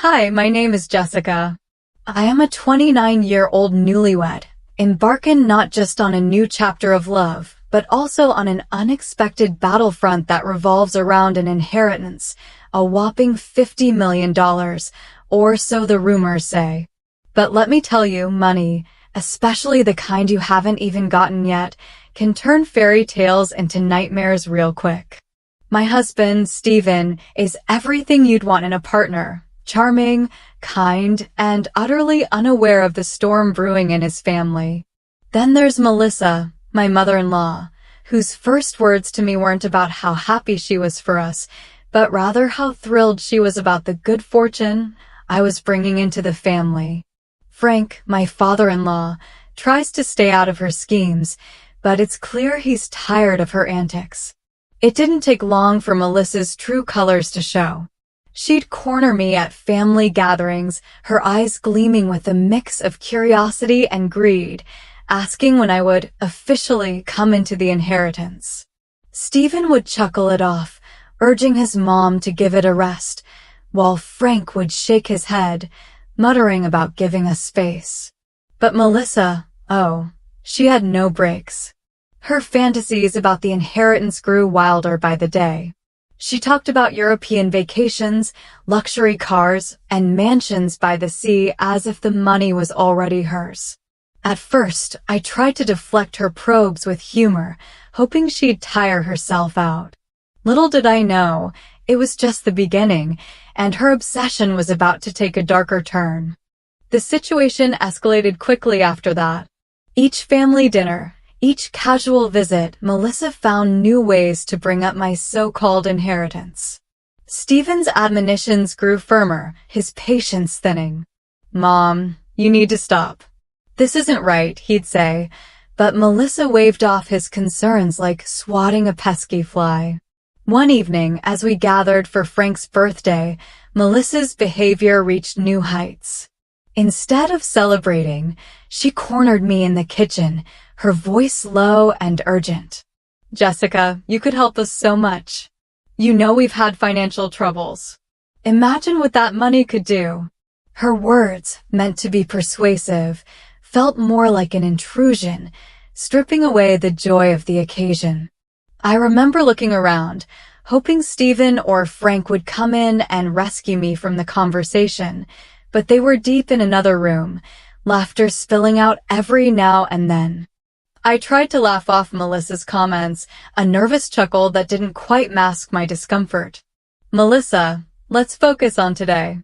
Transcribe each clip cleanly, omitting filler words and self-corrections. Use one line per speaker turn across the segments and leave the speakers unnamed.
Hi, my name is Jessica. I am a 29-year-old newlywed, embarking not just on a new chapter of love, but also on an unexpected battlefront that revolves around an inheritance, a whopping $50 million, or so the rumors say. But let me tell you, money, especially the kind you haven't even gotten yet, can turn fairy tales into nightmares real quick. My husband, Steven, is everything you'd want in a partner. Charming, kind, and utterly unaware of the storm brewing in his family. Then there's Melissa, my mother-in-law, whose first words to me weren't about how happy she was for us, but rather how thrilled she was about the good fortune I was bringing into the family. Frank, my father-in-law, tries to stay out of her schemes, but it's clear he's tired of her antics. It didn't take long for Melissa's true colors to show. She'd corner me at family gatherings, her eyes gleaming with a mix of curiosity and greed, asking when I would officially come into the inheritance. Stephen would chuckle it off, urging his mom to give it a rest, while Frank would shake his head, muttering about giving us space. But Melissa, oh, she had no breaks. Her fantasies about the inheritance grew wilder by the day. She talked about European vacations, luxury cars, and mansions by the sea as if the money was already hers. At first, I tried to deflect her probes with humor, hoping she'd tire herself out. Little did I know, it was just the beginning, and her obsession was about to take a darker turn. The situation escalated quickly after that. Each family dinner, each casual visit, Melissa found new ways to bring up my so-called inheritance. Stephen's admonitions grew firmer, his patience thinning. "Mom, you need to stop. This isn't right," he'd say, but Melissa waved off his concerns like swatting a pesky fly. One evening, as we gathered for Frank's birthday, Melissa's behavior reached new heights. Instead of celebrating, she cornered me in the kitchen, her voice low and urgent. "Jessica, you could help us so much. You know we've had financial troubles. Imagine what that money could do." Her words, meant to be persuasive, felt more like an intrusion, stripping away the joy of the occasion. I remember looking around, hoping Stephen or Frank would come in and rescue me from the conversation, but they were deep in another room, laughter spilling out every now and then. I tried to laugh off Melissa's comments, a nervous chuckle that didn't quite mask my discomfort. "Melissa, let's focus on today.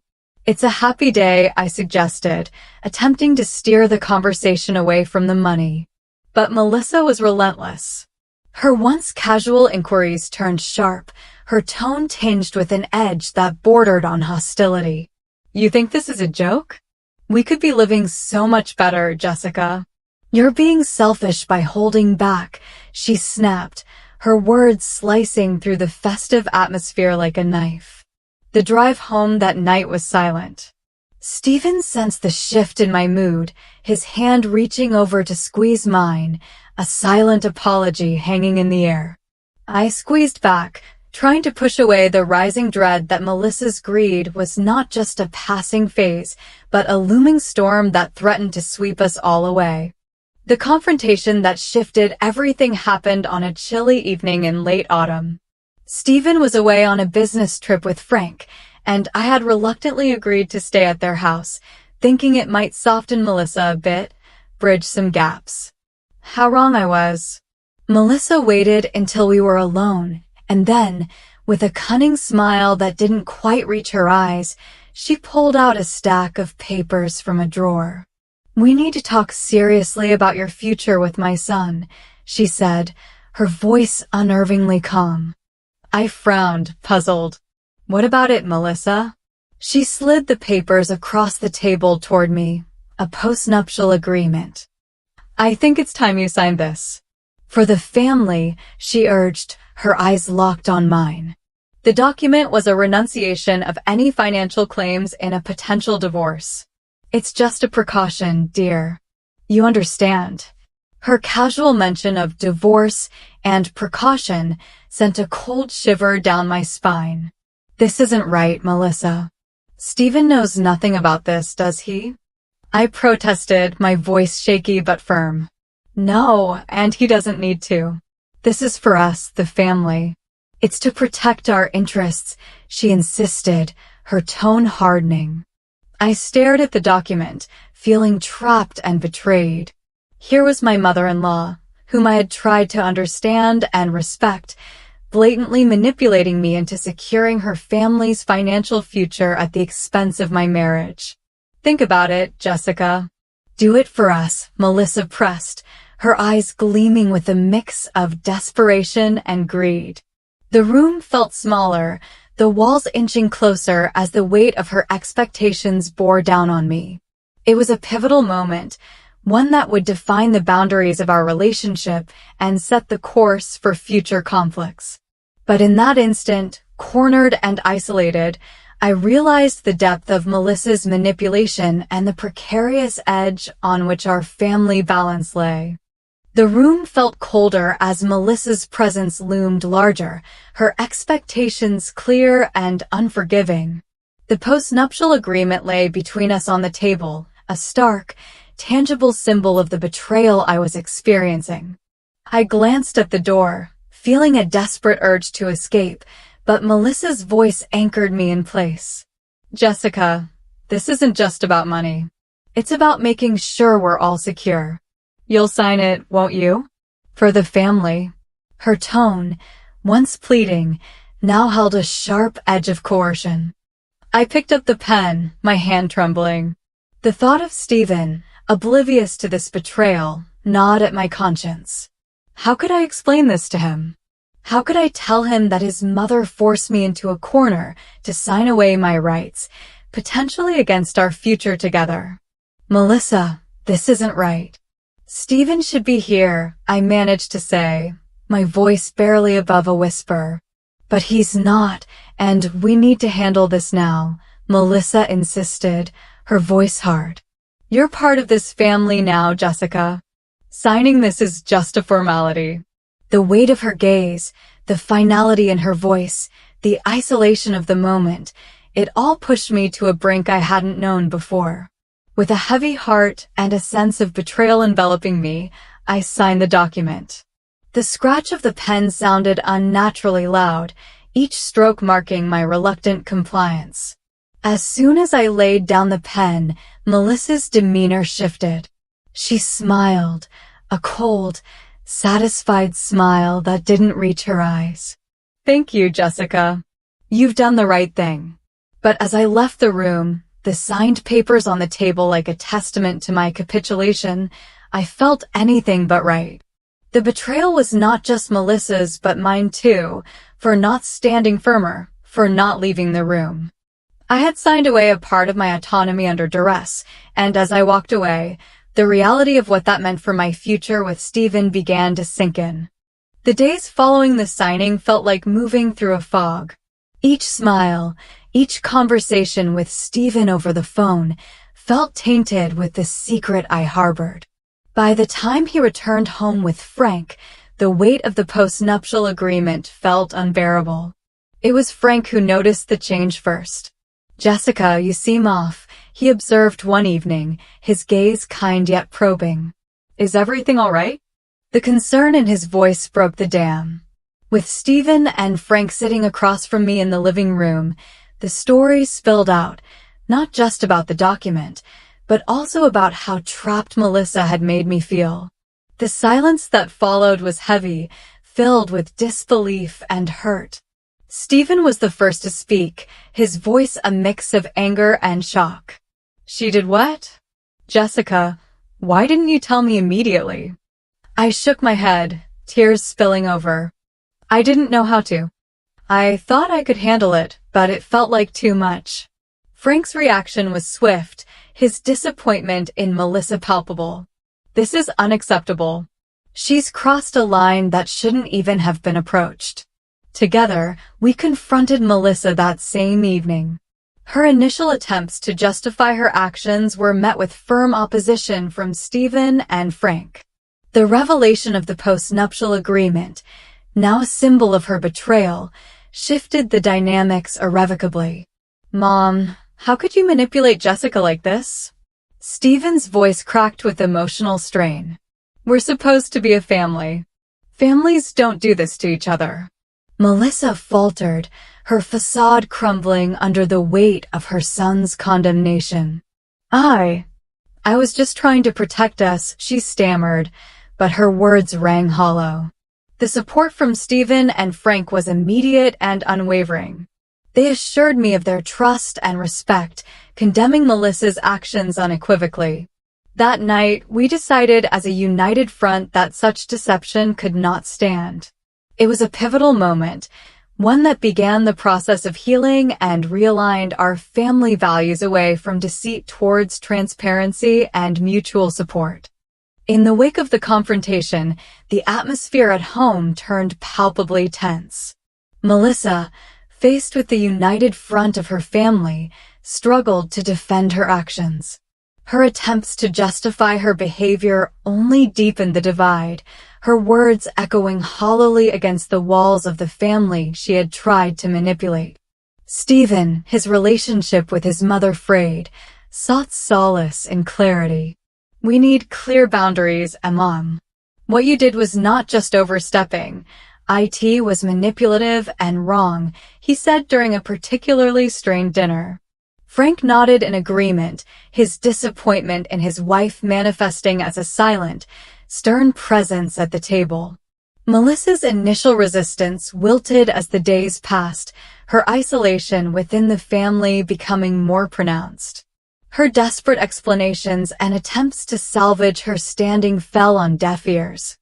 It's a happy day," I suggested, attempting to steer the conversation away from the money. But Melissa was relentless. Her once casual inquiries turned sharp, her tone tinged with an edge that bordered on hostility. "You think this is a joke? We could be living so much better, Jessica. You're being selfish by holding back," she snapped, her words slicing through the festive atmosphere like a knife. The drive home that night was silent. Stephen sensed the shift in my mood, his hand reaching over to squeeze mine, a silent apology hanging in the air. I squeezed back, trying to push away the rising dread that Melissa's greed was not just a passing phase, but a looming storm that threatened to sweep us all away. The confrontation that shifted everything happened on a chilly evening in late autumn. Stephen was away on a business trip with Frank, and I had reluctantly agreed to stay at their house, thinking it might soften Melissa a bit, bridge some gaps. How wrong I was. Melissa waited until we were alone, and then, with a cunning smile that didn't quite reach her eyes, she pulled out a stack of papers from a drawer. "We need to talk seriously about your future with my son," she said, her voice unnervingly calm. I frowned, puzzled. "What about it, Melissa?" She slid the papers across the table toward me, a postnuptial agreement. "I think it's time you signed this. For the family," she urged, her eyes locked on mine. The document was a renunciation of any financial claims in a potential divorce. "It's just a precaution, dear. You understand." Her casual mention of divorce and precaution sent a cold shiver down my spine. "This isn't right, Melissa." Stephen knows nothing about this, does he? I protested, my voice shaky but firm. No, and he doesn't need to. This is for us, the family. It's to protect our interests, she insisted, her tone hardening. I stared at the document, feeling trapped and betrayed. Here was my mother-in-law, whom I had tried to understand and respect, blatantly manipulating me into securing her family's financial future at the expense of my marriage. Think about it, Jessica. Do it for us, Melissa pressed, her eyes gleaming with a mix of desperation and greed. The room felt smaller, the walls inching closer as the weight of her expectations bore down on me. It was a pivotal moment, one that would define the boundaries of our relationship and set the course for future conflicts. But in that instant, cornered and isolated, I realized the depth of Melissa's manipulation and the precarious edge on which our family balance lay. The room felt colder as Melissa's presence loomed larger, her expectations clear and unforgiving. The postnuptial agreement lay between us on the table, a stark, tangible symbol of the betrayal I was experiencing. I glanced at the door, feeling a desperate urge to escape, but Melissa's voice anchored me in place. Jessica, this isn't just about money. It's about making sure we're all secure. You'll sign it, won't you? For the family. Her tone, once pleading, now held a sharp edge of coercion. I picked up the pen, my hand trembling. The thought of Stephen, oblivious to this betrayal, gnawed at my conscience. How could I explain this to him? How could I tell him that his mother forced me into a corner to sign away my rights, potentially against our future together? Melissa, this isn't right. Stephen should be here, I managed to say, my voice barely above a whisper. But he's not, and we need to handle this now, Melissa insisted, her voice hard. You're part of this family now, Jessica. Signing this is just a formality. The weight of her gaze, the finality in her voice, the isolation of the moment, it all pushed me to a brink I hadn't known before. With a heavy heart and a sense of betrayal enveloping me, I signed the document. The scratch of the pen sounded unnaturally loud, each stroke marking my reluctant compliance. As soon as I laid down the pen, Melissa's demeanor shifted. She smiled, a cold, satisfied smile that didn't reach her eyes. Thank you, Jessica. You've done the right thing. But as I left the room, the signed papers on the table like a testament to my capitulation, I felt anything but right. The betrayal was not just Melissa's but mine too, for not standing firmer, for not leaving the room. I had signed away a part of my autonomy under duress, and as I walked away, the reality of what that meant for my future with Stephen began to sink in. The days following the signing felt like moving through a fog. Each smile, each conversation with Stephen over the phone felt tainted with the secret I harbored. By the time he returned home with Frank, the weight of the postnuptial agreement felt unbearable. It was Frank who noticed the change first. Jessica, you seem off, he observed one evening, his gaze kind yet probing. Is everything all right? The concern in his voice broke the dam. With Stephen and Frank sitting across from me in the living room, the story spilled out, not just about the document, but also about how trapped Melissa had made me feel. The silence that followed was heavy, filled with disbelief and hurt. Stephen was the first to speak, his voice a mix of anger and shock. She did what? Jessica, why didn't you tell me immediately? I shook my head, tears spilling over. I didn't know how to. I thought I could handle it, but it felt like too much. Frank's reaction was swift, his disappointment in Melissa palpable. This is unacceptable. She's crossed a line that shouldn't even have been approached. Together, we confronted Melissa that same evening. Her initial attempts to justify her actions were met with firm opposition from Stephen and Frank. The revelation of the postnuptial agreement, now a symbol of her betrayal, shifted the dynamics irrevocably. Mom, How could you manipulate Jessica like this? Stephen's voice cracked with emotional strain. We're supposed to be a family. Families don't do this to each other. Melissa faltered, her facade crumbling under the weight of her son's condemnation. I was just trying to protect us, she stammered, but her words rang hollow. The support from Stephen and Frank was immediate and unwavering. They assured me of their trust and respect, condemning Melissa's actions unequivocally. That night, we decided as a united front that such deception could not stand. It was a pivotal moment, one that began the process of healing and realigned our family values away from deceit towards transparency and mutual support. In the wake of the confrontation, the atmosphere at home turned palpably tense. Melissa, faced with the united front of her family, struggled to defend her actions. Her attempts to justify her behavior only deepened the divide, her words echoing hollowly against the walls of the family she had tried to manipulate. Stephen, his relationship with his mother frayed, sought solace in clarity. We need clear boundaries, Mom. What you did was not just overstepping. It was manipulative and wrong, he said during a particularly strained dinner. Frank nodded in agreement, his disappointment in his wife manifesting as a silent, stern presence at the table. Melissa's initial resistance wilted as the days passed, her isolation within the family becoming more pronounced. Her desperate explanations and attempts to salvage her standing fell on deaf ears.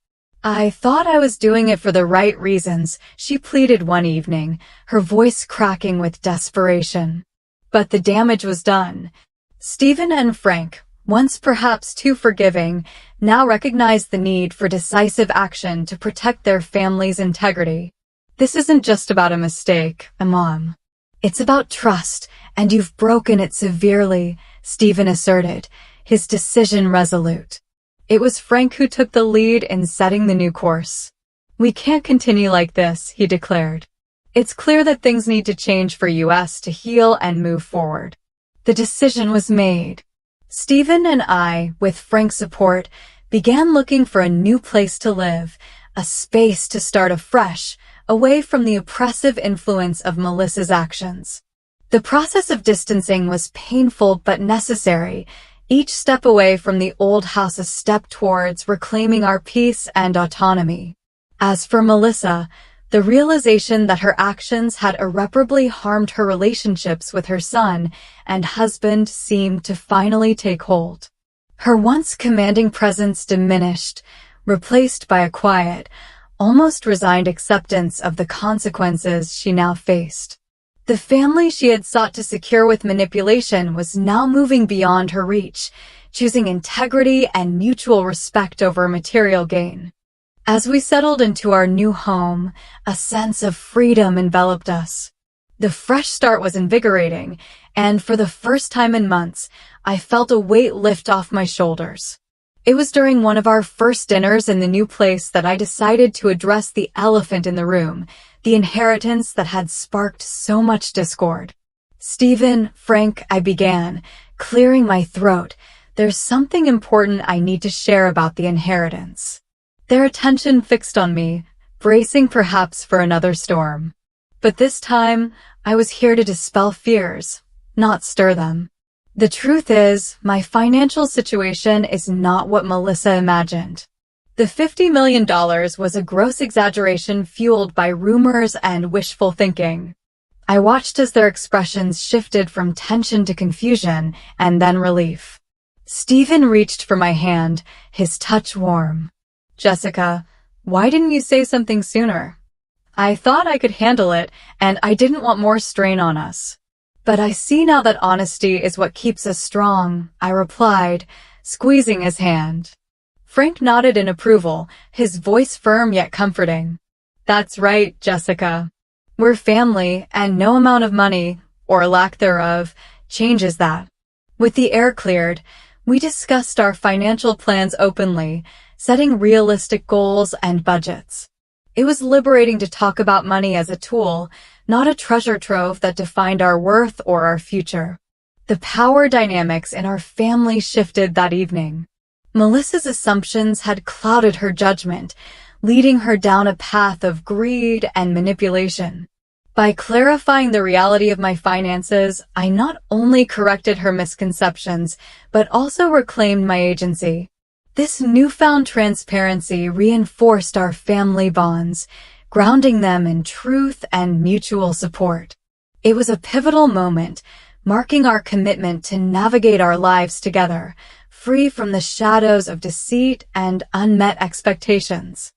I thought I was doing it for the right reasons, she pleaded one evening, her voice cracking with desperation. But the damage was done. Stephen and Frank, once perhaps too forgiving, now recognized the need for decisive action to protect their family's integrity. This isn't just about a mistake, Mom. It's about trust, and you've broken it severely, Stephen asserted, his decision resolute. It was Frank who took the lead in setting the new course. We can't continue like this, he declared. It's clear that things need to change for us to heal and move forward. The decision was made. Stephen and I, with Frank's support, began looking for a new place to live, a space to start afresh, away from the oppressive influence of Melissa's actions. The process of distancing was painful but necessary, each step away from the old house a step towards reclaiming our peace and autonomy. As for Melissa, the realization that her actions had irreparably harmed her relationships with her son and husband seemed to finally take hold. Her once commanding presence diminished, replaced by a quiet, almost resigned acceptance of the consequences she now faced. The family she had sought to secure with manipulation was now moving beyond her reach, choosing integrity and mutual respect over material gain. As we settled into our new home, a sense of freedom enveloped us. The fresh start was invigorating, and for the first time in months, I felt a weight lift off my shoulders. It was during one of our first dinners in the new place that I decided to address the elephant in the room, the inheritance that had sparked so much discord. Stephen, Frank, I began, clearing my throat. There's something important I need to share about the inheritance. Their attention fixed on me, bracing perhaps for another storm. But this time, I was here to dispel fears, not stir them. The truth is, my financial situation is not what Melissa imagined. The $50 million was a gross exaggeration fueled by rumors and wishful thinking. I watched as their expressions shifted from tension to confusion and then relief. Stephen reached for my hand, his touch warm. Jessica, why didn't you say something sooner? I thought I could handle it, and I didn't want more strain on us. But I see now that honesty is what keeps us strong, I replied, squeezing his hand. Frank nodded in approval, his voice firm yet comforting. That's right, Jessica. We're family, and no amount of money, or lack thereof, changes that. With the air cleared, we discussed our financial plans openly, setting realistic goals and budgets. It was liberating to talk about money as a tool, not a treasure trove that defined our worth or our future. The power dynamics in our family shifted that evening. Melissa's assumptions had clouded her judgment, leading her down a path of greed and manipulation. By clarifying the reality of my finances, I not only corrected her misconceptions, but also reclaimed my agency. This newfound transparency reinforced our family bonds, grounding them in truth and mutual support. It was a pivotal moment, marking our commitment to navigate our lives together, free from the shadows of deceit and unmet expectations.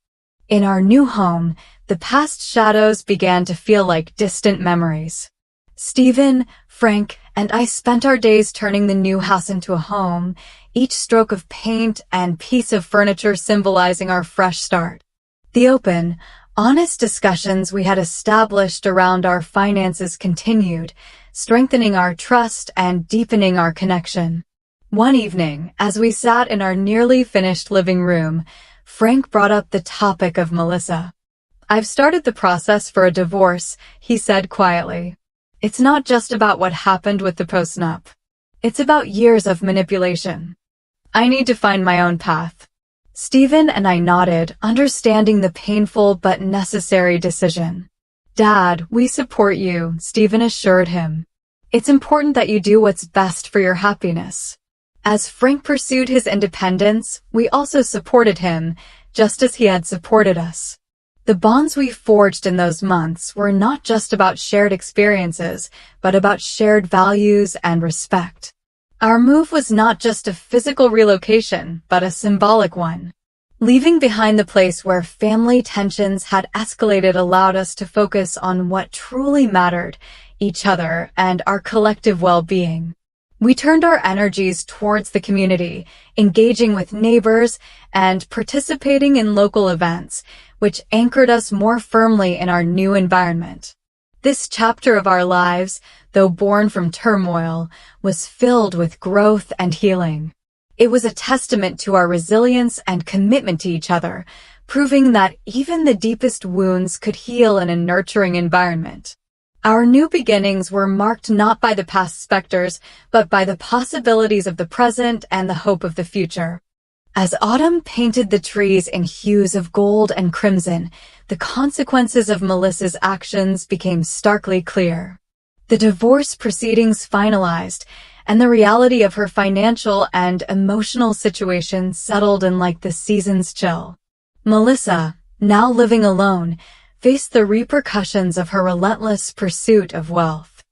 In our new home, the past shadows began to feel like distant memories. Stephen, Frank, and I spent our days turning the new house into a home, each stroke of paint and piece of furniture symbolizing our fresh start. The open, honest discussions we had established around our finances continued, strengthening our trust and deepening our connection. One evening, as we sat in our nearly finished living room, Frank brought up the topic of Melissa. "I've started the process for a divorce," he said quietly. "It's not just about what happened with the postnup. It's about years of manipulation. I need to find my own path." Stephen and I nodded, understanding the painful but necessary decision. "Dad, we support you," Stephen assured him. "It's important that you do what's best for your happiness." As Frank pursued his independence, we also supported him, just as he had supported us. The bonds we forged in those months were not just about shared experiences, but about shared values and respect. Our move was not just a physical relocation, but a symbolic one. Leaving behind the place where family tensions had escalated allowed us to focus on what truly mattered, each other and our collective well-being. We turned our energies towards the community, engaging with neighbors and participating in local events, which anchored us more firmly in our new environment. This chapter of our lives, though born from turmoil, was filled with growth and healing. It was a testament to our resilience and commitment to each other, proving that even the deepest wounds could heal in a nurturing environment. Our new beginnings were marked not by the past specters, but by the possibilities of the present and the hope of the future. As autumn painted the trees in hues of gold and crimson, the consequences of Melissa's actions became starkly clear. The divorce proceedings finalized, and the reality of her financial and emotional situation settled in like the season's chill. Melissa, now living alone, faced the repercussions of her relentless pursuit of wealth.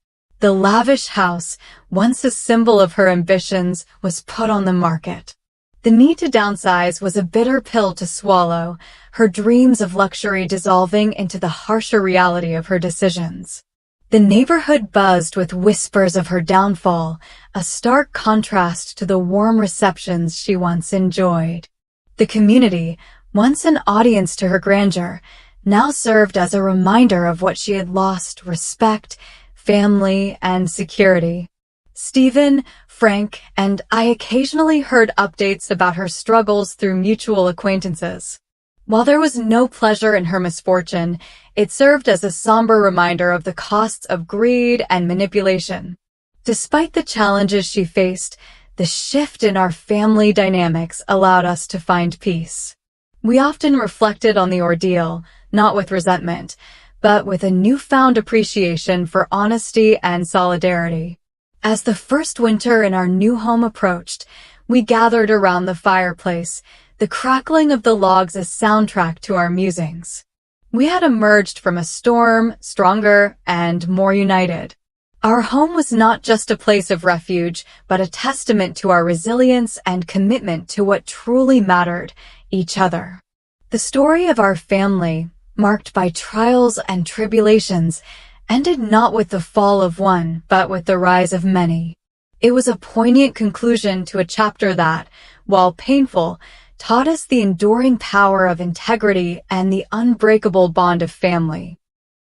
The lavish house, once a symbol of her ambitions, was put on the market. The need to downsize was a bitter pill to swallow, her dreams of luxury dissolving into the harsher reality of her decisions. The neighborhood buzzed with whispers of her downfall, a stark contrast to the warm receptions she once enjoyed. The community, once an audience to her grandeur, now served as a reminder of what she had lost: respect, family, and security. Stephen, Frank, and I occasionally heard updates about her struggles through mutual acquaintances. While there was no pleasure in her misfortune, it served as a somber reminder of the costs of greed and manipulation. Despite the challenges she faced, the shift in our family dynamics allowed us to find peace. We often reflected on the ordeal, not with resentment, but with a newfound appreciation for honesty and solidarity. As the first winter in our new home approached, we gathered around the fireplace, the crackling of the logs a soundtrack to our musings. We had emerged from a storm stronger and more united. Our home was not just a place of refuge, but a testament to our resilience and commitment to what truly mattered: each other. The story of our family, marked by trials and tribulations, ended not with the fall of one, but with the rise of many. It was a poignant conclusion to a chapter that, while painful, taught us the enduring power of integrity and the unbreakable bond of family.